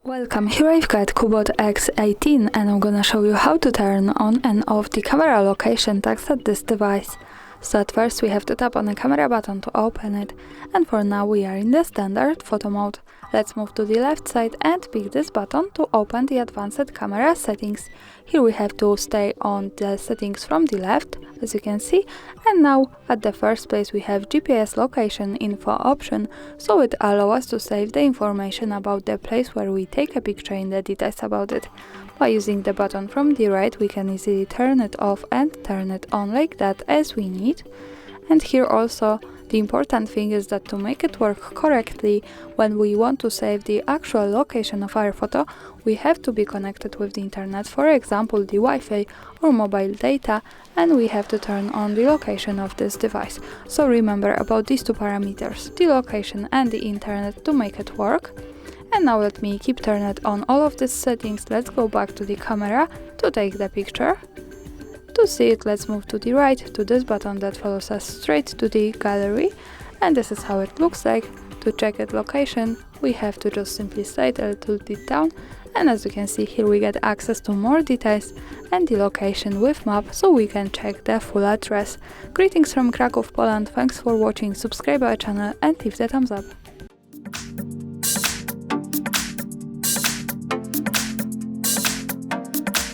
Welcome, here I've got CUBOT X18 and I'm gonna show you how to turn on and off the camera location tags at this device. So at first we have to tap on the camera button to open it, and for now we are in the standard photo mode. Let's move to the left side and pick this button to open the advanced camera settings. Here we have to stay on the settings from the left, as you can see, and now at the first place we have GPS location info option, so it allows us to save the information about the place where we take a picture and the details about it. By using the button from the right we can easily turn it off and turn it on like that as we need. And here also the important thing is that to make it work correctly, when we want to save the actual location of our photo, we have to be connected with the internet, for example the Wi-Fi or mobile data, and we have to turn on the location of this device. So remember about these two parameters, the location and the internet, to make it work. And now let me keep turning it on all of these settings. Let's go back to the camera to take the picture. To see it, let's move to the right to this button that follows us straight to the gallery, and this is how it looks like. To check its location we have to just simply slide a little bit down, and as you can see here we get access to more details and the location with map, so we can check the full address. Greetings from Kraków, Poland, thanks for watching, subscribe our channel and leave the thumbs up.